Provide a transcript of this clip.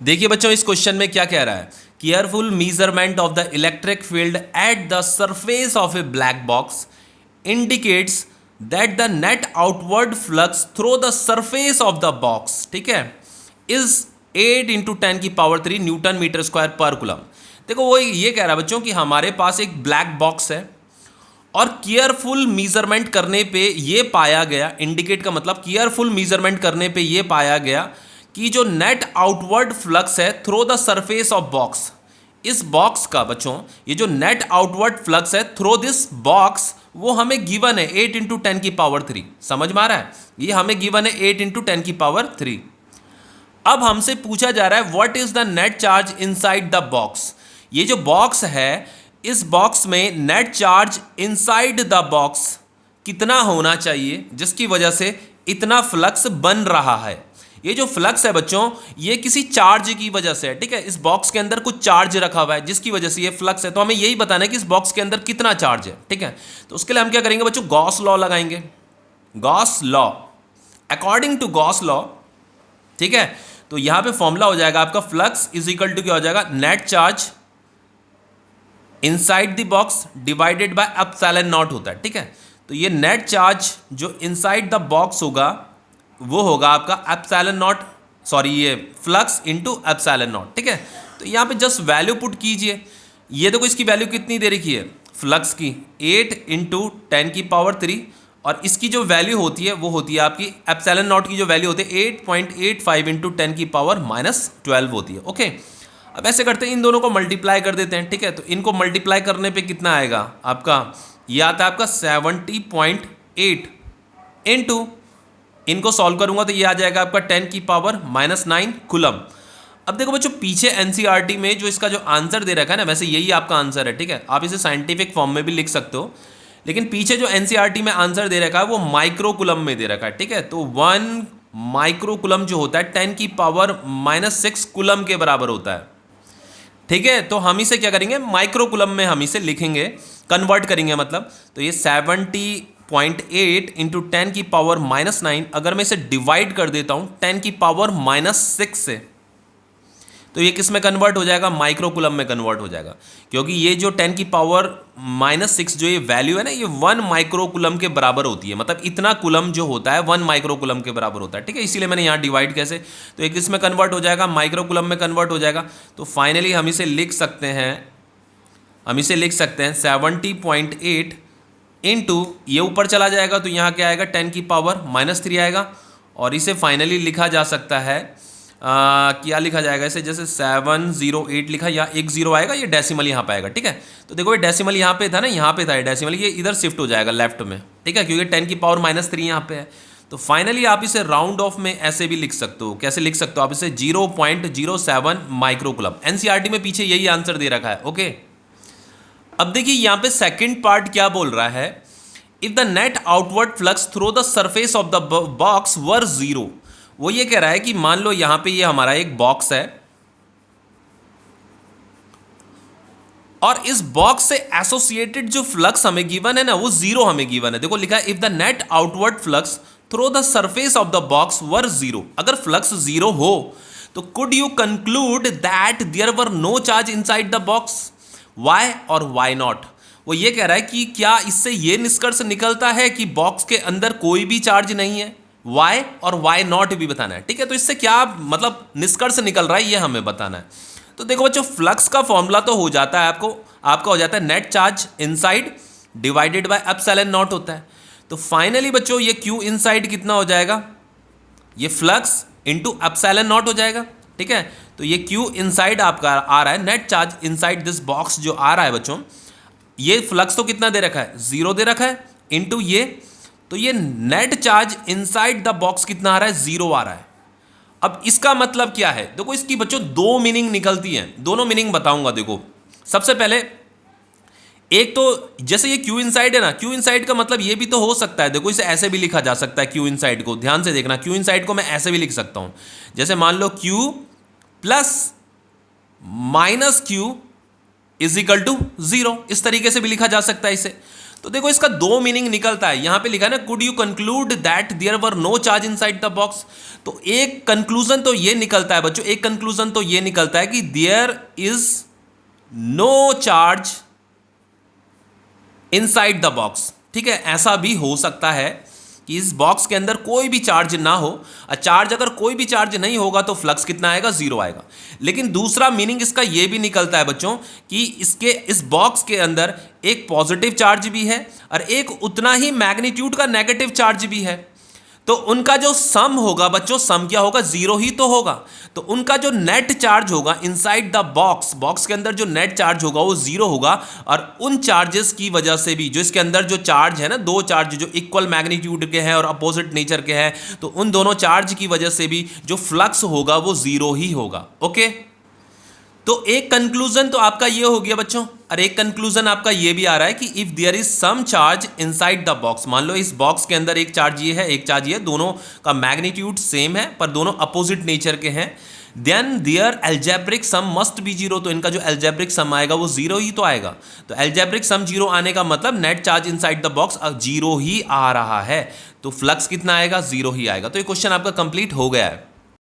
देखिए बच्चों, इस क्वेश्चन में क्या कह रहा है, careful measurement of the electric field at the surface of A black box indicates that the net outward flux through the surface of the box, ठीक है, इज 8 × 10⁻³ न्यूटन मीटर स्क्वायर पर कूलम। देखो वो ये कह रहा है बच्चों कि हमारे पास एक ब्लैक बॉक्स है और केयरफुल मेजरमेंट करने पे ये पाया गया, इंडिकेट का मतलब केयरफुल मेजरमेंट करने पे ये पाया गया कि जो नेट आउटवर्ड फ्लक्स है through the surface of box, इस बॉक्स का बच्चों ये जो नेट आउटवर्ड फ्लक्स है थ्रू दिस बॉक्स वो हमें गिवन है 8 × 10⁻³ समझ में आ रहा है, ये हमें गिवन है 8 × 10⁻³। अब हमसे पूछा जा रहा है what is the net charge inside the box. ये जो बॉक्स है इस बॉक्स में net charge inside the box कितना होना चाहिए जिसकी वजह से इतना फ्लक्स बन रहा है। ये जो फ्लक्स है बच्चों ये किसी चार्ज की वजह से है, ठीक है, इस बॉक्स के अंदर कुछ चार्ज रखा हुआ है जिसकी वजह से ये फ्लक्स है। तो हमें यही बताना है कि इस बॉक्स के अंदर कितना चार्ज है, ठीक है। तो उसके लिए हम क्या करेंगे बच्चों, गॉस लॉ लगाएंगे। Gauss law, according to Gauss law, ठीक है, तो यहां पे फॉर्मूला हो जाएगा आपका फ्लक्स इज इक्वल टू क्या हो जाएगा, net charge inside the box divided by epsilon not होता है, ठीक है। तो ये नेट चार्ज जो इनसाइड द बॉक्स होगा वो होगा आपका एप्सिलॉन नॉट, सॉरी ये फ्लक्स इनटू एप्सिलॉन नॉट, ठीक है। तो यहाँ पे जस्ट वैल्यू पुट कीजिए। ये देखो इसकी वैल्यू कितनी दे रखी है फ्लक्स की, 8 × 10⁻³ और इसकी जो वैल्यू होती है वो होती है आपकी एप्सिलॉन नॉट की जो वैल्यू होती है 8.85 × 10⁻12 होती है, ओके। अब ऐसे करते हैं इन दोनों को मल्टीप्लाई कर देते हैं, ठीक है। तो इनको मल्टीप्लाई करने पे कितना आएगा आपका, ये आता है आपका 70.8 इंटू, इनको सॉल्व करूंगा तो ये आ जाएगा आपका 10⁻⁹ कूलम। अब देखो बच्चों पीछे एनसीईआरटी में जो इसका जो आंसर दे रखा है ना, वैसे यही आपका आंसर है, ठीक है। आप इसे साइंटिफिक फॉर्म में भी लिख सकते हो, लेकिन पीछे जो एनसीईआरटी में आंसर दे रखा है वो माइक्रो कूलम में दे रखा है, ठीक है। तो 1 माइक्रो कूलम जो होता है 10⁻⁻6 कूलम के बराबर होता है, ठीक है। तो हम इसे क्या करेंगे, माइक्रो कूलम में हम इसे लिखेंगे, कन्वर्ट करेंगे मतलब। तो ये 70.8 × 10⁻⁹ अगर मैं इसे डिवाइड कर देता हूं 10⁻⁻6 से, तो ये किस में कन्वर्ट हो जाएगा, माइक्रो कूलम में कन्वर्ट हो जाएगा। क्योंकि ये जो 10⁻⁻6 जो ये वैल्यू है ना, ये 1 माइक्रो कूलम के बराबर होती है, मतलब इतना कूलम जो होता है 1 माइक्रो कूलम के बराबर होता है, ठीक है। इसीलिए मैंने यहाँ डिवाइड कैसे, तो एक इसमें कन्वर्ट हो जाएगा, माइक्रो कूलम में कन्वर्ट हो जाएगा। तो फाइनली हम इसे लिख सकते हैं, 70.8 इंटू ये ऊपर चला जाएगा तो यहाँ क्या आएगा 10⁻⁻³ आएगा। और इसे फाइनली लिखा जा सकता है क्या लिखा जाएगा इसे, जैसे 708 लिखा, या 1 0 आएगा, ये डेसिमल यहाँ पे आएगा, ठीक है। तो देखो ये डेसिमल यहाँ पे था ना, यहाँ पे था ये डेसिमल, ये इधर शिफ्ट हो जाएगा लेफ्ट में, ठीक है, क्योंकि 10⁻⁻³ यहाँ पे है। तो फाइनली आप इसे राउंड ऑफ में ऐसे भी लिख सकते हो, कैसे लिख सकते हो आप इसे, 0.07 माइक्रो कूलम। एनसीईआरटी में पीछे यही आंसर दे रखा है, ओके। अब देखिए यहाँ पे सेकंड पार्ट क्या बोल रहा है, if the net outward flux through the surface of the box were 0। वो ये कह रहा है कि मान लो यहां पे ये हमारा एक बॉक्स है और इस बॉक्स से एसोसिएटेड जो फ्लक्स हमें गिवन है ना वो 0 हमें गिवन है। देखो लिखा है if the net outward flux through the surface of the box were 0। अगर फ्लक्स 0 हो तो could you conclude that there were no charge inside the box, why और वाई नॉट। वो ये कह रहा है कि क्या इससे ये निष्कर्ष निकलता है कि बॉक्स के अंदर कोई भी चार्ज नहीं है, वाई और वाई नॉट भी बताना है, ठीक है। तो इससे क्या मतलब निष्कर्ष निकल रहा है ये हमें बताना है। तो देखो बच्चों फ्लक्स का फॉर्मूला तो हो जाता है आपका हो जाता है net charge inside divided by epsilon not होता है। तो फाइनली बच्चों ये क्यू इनसाइड कितना हो जाएगा, ये फ्लक्स इनटू एप्सिलॉन नॉट हो जाएगा, ठीक है। तो ये क्यू इनसाइड आपका आ रहा है, net charge inside this box जो आ रहा है बच्चों, ये फ्लक्स तो कितना दे रखा है 0 दे रखा है, इनटू ये, तो ये net charge inside the box कितना आ रहा है 0 आ रहा है। अब इसका मतलब क्या है, देखो इसकी बच्चों दो मीनिंग निकलती हैं, दोनों मीनिंग बताऊंगा। देखो सबसे पहले एक तो जैसे ये क्यू इनसाइड है ना, क्यू इनसाइड का मतलब ये भी तो हो सकता है, देखो इसे ऐसे भी लिखा जा सकता है क्यू इनसाइड को, ध्यान से देखना, क्यू इनसाइड को मैं ऐसे भी लिख सकता हूं, जैसे मान लो q plus minus q is equal to 0, इस तरीके से भी लिखा जा सकता है इसे। तो देखो इसका दो मीनिंग निकलता है। यहां पे लिखा है ना, could you conclude that there were no charge inside the box. तो एक कंक्लूजन तो ये निकलता है बच्चों, एक कंक्लूजन तो ये निकलता है कि there is no charge inside the box. ठीक है, ऐसा भी हो सकता है कि इस बॉक्स के अंदर कोई भी चार्ज ना हो। चार्ज अगर कोई भी चार्ज नहीं होगा तो फ्लक्स कितना आएगा, जीरो आएगा। लेकिन दूसरा मीनिंग इसका यह भी निकलता है बच्चों कि इस बॉक्स के अंदर एक पॉजिटिव चार्ज भी है और एक उतना ही मैग्नीट्यूड का नेगेटिव चार्ज भी है। तो उनका जो सम होगा बच्चों, सम क्या होगा, जीरो ही तो होगा। तो उनका जो नेट चार्ज होगा इनसाइड द बॉक्स, बॉक्स के अंदर जो नेट चार्ज होगा वो जीरो होगा। और उन चार्जेस की वजह से भी, जो इसके अंदर जो चार्ज है ना, दो चार्ज जो इक्वल मैग्नीट्यूड के हैं और अपोजिट नेचर के हैं, तो उन दोनों चार्ज की वजह से भी जो फ्लक्स होगा वो जीरो ही होगा। ओके, तो एक कंक्लूजन तो आपका ये हो गया बच्चों, और एक कंक्लूजन आपका ये भी आ रहा है कि if there is some charge inside the box, मान लो इस बॉक्स के अंदर एक चार्ज ये है, एक चार्ज ये है, दोनों का मैग्नीट्यूड सेम है पर दोनों अपोजिट नेचर के हैं, then their algebraic sum must be zero. तो इनका जो एल्जेब्रिक सम आएगा वो जीरो ही तो आएगा। तो एल्जेब्रिक सम जीरो आने का मतलब net charge inside the box zero ही आ रहा है, तो फ्लक्स कितना आएगा, जीरो ही आएगा। तो ये क्वेश्चन आपका कंप्लीट हो गया है।